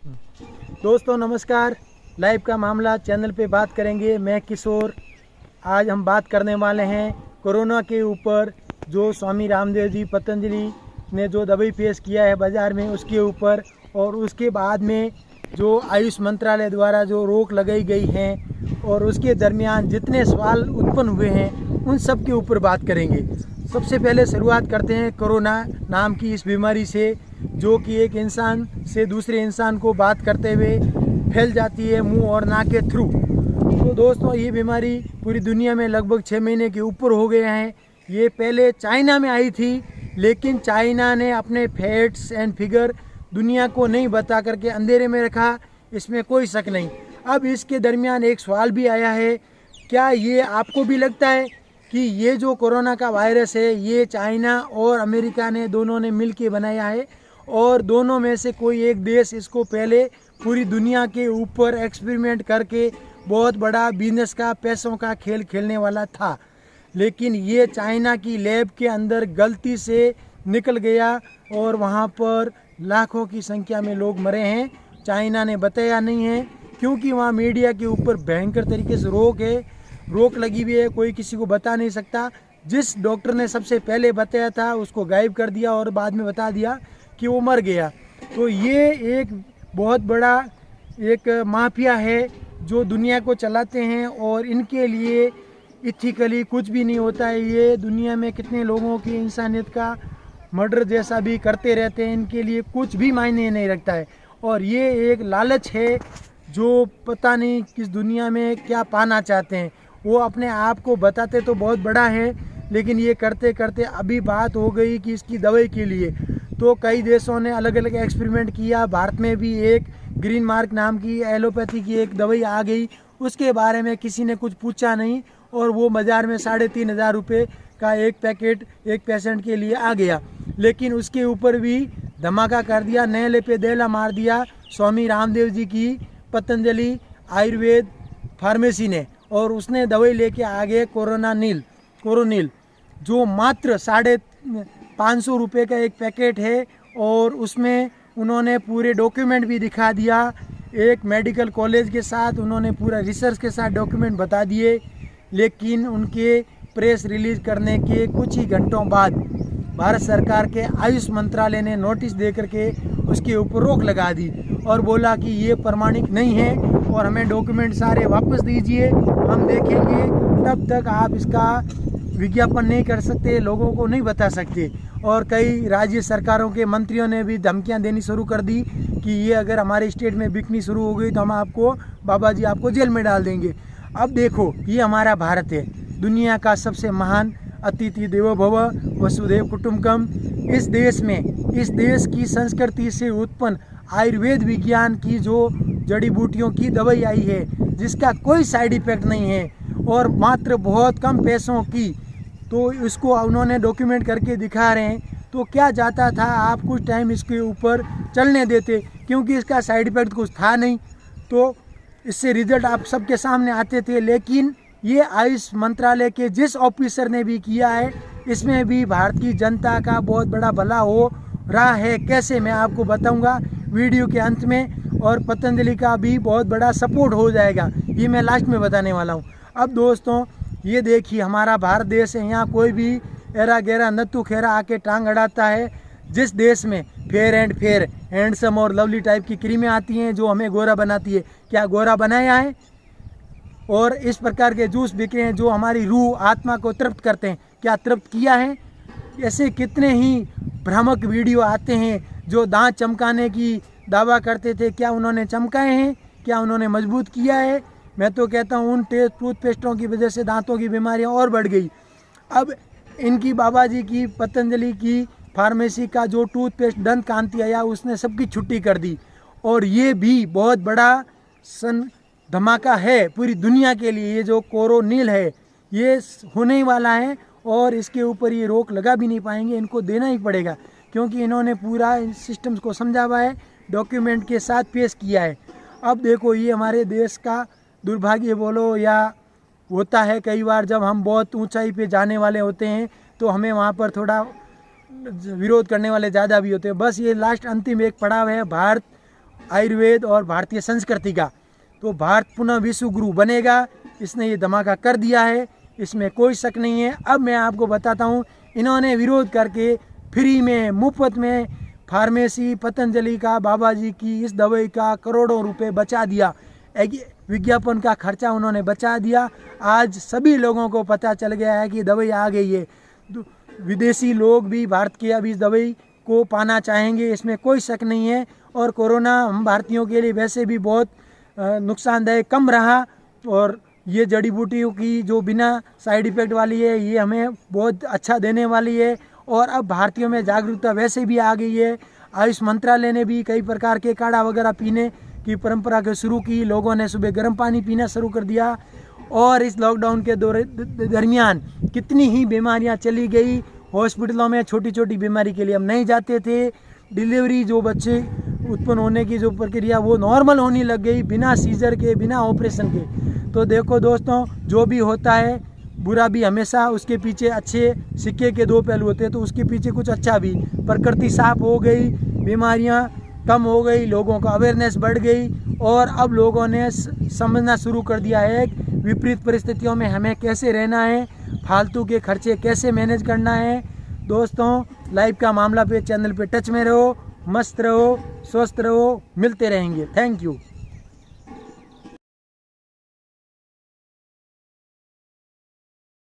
दोस्तों नमस्कार। लाइव का मामला चैनल पे बात करेंगे। मैं किशोर। आज हम बात करने वाले हैं कोरोना के ऊपर। जो स्वामी रामदेव जी पतंजलि ने जो दवाई पेश किया है बाज़ार में उसके ऊपर, और उसके बाद में जो आयुष मंत्रालय द्वारा जो रोक लगाई गई है और उसके दरमियान जितने सवाल उत्पन्न हुए हैं उन सब के ऊपर बात करेंगे। सबसे पहले शुरुआत करते हैं कोरोना नाम की इस बीमारी से, जो कि एक इंसान से दूसरे इंसान को बात करते हुए फैल जाती है मुंह और नाक के थ्रू। तो दोस्तों ये बीमारी पूरी दुनिया में लगभग 6 महीने के ऊपर हो गए हैं। ये पहले चाइना में आई थी, लेकिन चाइना ने अपने फैक्ट्स एंड फिगर दुनिया को नहीं बता करके अंधेरे में रखा, इसमें कोई शक नहीं। अब इसके दरमियान एक सवाल भी आया है, क्या ये आपको भी लगता है कि ये जो कोरोना का वायरस है ये चाइना और अमेरिका ने दोनों ने मिल के बनाया है, और दोनों में से कोई एक देश इसको पहले पूरी दुनिया के ऊपर एक्सपेरिमेंट करके बहुत बड़ा बिजनेस का पैसों का खेल खेलने वाला था, लेकिन ये चाइना की लैब के अंदर गलती से निकल गया और वहाँ पर लाखों की संख्या में लोग मरे हैं। चाइना ने बताया नहीं है क्योंकि वहाँ मीडिया के ऊपर भयंकर तरीके से रोक लगी हुई है, कोई किसी को बता नहीं सकता। जिस डॉक्टर ने सबसे पहले बताया था उसको गायब कर दिया और बाद में बता दिया कि वो मर गया। तो ये एक बहुत बड़ा एक माफिया है जो दुनिया को चलाते हैं, और इनके लिए इथिकली कुछ भी नहीं होता है। ये दुनिया में कितने लोगों की इंसानियत का मर्डर जैसा भी करते रहते हैं, इनके लिए कुछ भी मायने नहीं रखता है। और ये एक लालच है जो पता नहीं किस दुनिया में क्या पाना चाहते हैं। वो अपने आप को बताते तो बहुत बड़ा है, लेकिन ये करते करते अभी बात हो गई कि इसकी दवाई के लिए तो कई देशों ने अलग अलग एक्सपेरिमेंट किया। भारत में भी एक ग्रीन मार्क नाम की एलोपैथी की एक दवाई आ गई, उसके बारे में किसी ने कुछ पूछा नहीं, और वो बाज़ार में 3,500 रुपये का एक पैकेट एक पेशेंट के लिए आ गया। लेकिन उसके ऊपर भी धमाका कर दिया, नए पे देला मार दिया स्वामी रामदेव जी की पतंजलि आयुर्वेद फार्मेसी ने, और उसने दवाई लेके आ गए कोरोनिल, जो मात्र 550 रुपये का एक पैकेट है। और उसमें उन्होंने पूरे डॉक्यूमेंट भी दिखा दिया, एक मेडिकल कॉलेज के साथ उन्होंने पूरा रिसर्च के साथ डॉक्यूमेंट बता दिए। लेकिन उनके प्रेस रिलीज करने के कुछ ही घंटों बाद भारत सरकार के आयुष मंत्रालय ने नोटिस दे करके उसके ऊपर रोक लगा दी और बोला कि ये प्रमाणिक नहीं है और हमें डॉक्यूमेंट सारे वापस दीजिए, हम देखेंगे। तब तक आप इसका विज्ञापन नहीं कर सकते, लोगों को नहीं बता सकते। और कई राज्य सरकारों के मंत्रियों ने भी धमकियां देनी शुरू कर दी कि ये अगर हमारे स्टेट में बिकनी शुरू हो गई तो हम आपको बाबा जी आपको जेल में डाल देंगे। अब देखो, ये हमारा भारत है, दुनिया का सबसे महान अतिथि देवो भव वसुदेव कुटुंबकम। इस देश की संस्कृति से उत्पन्न आयुर्वेद विज्ञान की जो जड़ी बूटियों की दवाई आई है, जिसका कोई साइड इफेक्ट नहीं है और मात्र बहुत कम पैसों की, तो इसको उन्होंने डॉक्यूमेंट करके दिखा रहे हैं। तो क्या जाता था आप कुछ टाइम इसके ऊपर चलने देते, क्योंकि इसका साइड इफेक्ट कुछ था नहीं, तो इससे रिजल्ट आप सबके सामने आते थे। लेकिन ये आयुष मंत्रालय के जिस ऑफिसर ने भी किया है, इसमें भी भारत की जनता का बहुत बड़ा भला हो रहा है। कैसे, मैं आपको बताऊंगा वीडियो के अंत में, और पतंजलि का भी बहुत बड़ा सपोर्ट हो जाएगा, ये मैं लास्ट में बताने वाला हूँ। अब दोस्तों ये देखिए, हमारा भारत देश है, यहाँ कोई भी एरा गैरा नत्थु खेरा आके टांग अड़ाता है। जिस देश में फेयर एंड फेयर हैंडसम और लवली टाइप की क्रीमें आती हैं जो हमें गोरा बनाती है, क्या गोरा बनाया है? और इस प्रकार के जूस बिक रहे हैं जो हमारी रूह आत्मा को तृप्त करते हैं, क्या तृप्त किया है? ऐसे कितने ही भ्रामक वीडियो आते हैं जो दांत चमकाने की दावा करते थे, क्या उन्होंने चमकाए हैं? क्या उन्होंने मजबूत किया है? मैं तो कहता हूँ उन टूथपेस्टों की वजह से दांतों की बीमारियाँ और बढ़ गई। अब इनकी बाबा जी की पतंजलि की फार्मेसी का जो टूथपेस्ट दंत कांति आया, उसने सबकी छुट्टी कर दी। और ये भी बहुत बड़ा धमाका है पूरी दुनिया के लिए। ये जो कोरोनिल है ये होने ही वाला है, और इसके ऊपर ये रोक लगा भी नहीं पाएंगे, इनको देना ही पड़ेगा, क्योंकि इन्होंने पूरा सिस्टम्स को समझा हुआ है, डॉक्यूमेंट के साथ पेश किया है। अब देखो, ये हमारे देश का दुर्भाग्य बोलो या होता है कई बार, जब हम बहुत ऊंचाई पे जाने वाले होते हैं तो हमें वहाँ पर थोड़ा विरोध करने वाले ज़्यादा भी होते हैं। बस ये लास्ट अंतिम एक पड़ाव है, भारत आयुर्वेद और भारतीय संस्कृति का, तो भारत पुनः विश्व गुरु बनेगा। इसने ये धमाका कर दिया है, इसमें कोई शक नहीं है। अब मैं आपको बताता हूँ, इन्होंने विरोध करके फ्री में मुफ्त में फार्मेसी पतंजलि का बाबा जी की इस दवाई का करोड़ों रुपए बचा दिया। विज्ञापन का खर्चा उन्होंने बचा दिया। आज सभी लोगों को पता चल गया है कि दवाई आ गई है। विदेशी लोग भी भारत की अब इस दवाई को पाना चाहेंगे, इसमें कोई शक नहीं है। और कोरोना हम भारतीयों के लिए वैसे भी बहुत नुकसानदायक कम रहा, और ये जड़ी बूटियों की जो बिना साइड इफ़ेक्ट वाली है, ये हमें बहुत अच्छा देने वाली है। और अब भारतीयों में जागरूकता वैसे भी आ गई है। आयुष मंत्रालय ने भी कई प्रकार के काढ़ा वगैरह पीने की परंपरा को शुरू की। लोगों ने सुबह गर्म पानी पीना शुरू कर दिया। और इस लॉकडाउन के दरमियान कितनी ही बीमारियां चली गई। हॉस्पिटलों में छोटी छोटी बीमारी के लिए हम नहीं जाते थे। डिलीवरी जो बच्चे उत्पन्न होने की जो प्रक्रिया वो नॉर्मल होने लग गई, बिना सीजर के, बिना ऑपरेशन के। तो देखो दोस्तों, जो भी होता है बुरा भी हमेशा उसके पीछे, अच्छे सिक्के के दो पहलू होते हैं, तो उसके पीछे कुछ अच्छा भी। प्रकृति साफ हो गई, बीमारियां कम हो गई, लोगों का अवेयरनेस बढ़ गई। और अब लोगों ने समझना शुरू कर दिया है विपरीत परिस्थितियों में हमें कैसे रहना है, फालतू के खर्चे कैसे मैनेज करना है। दोस्तों, लाइव का मामला पे चैनल पे टच में रहो, मस्त रहो, स्वस्थ रहो, मिलते रहेंगे। Thank you.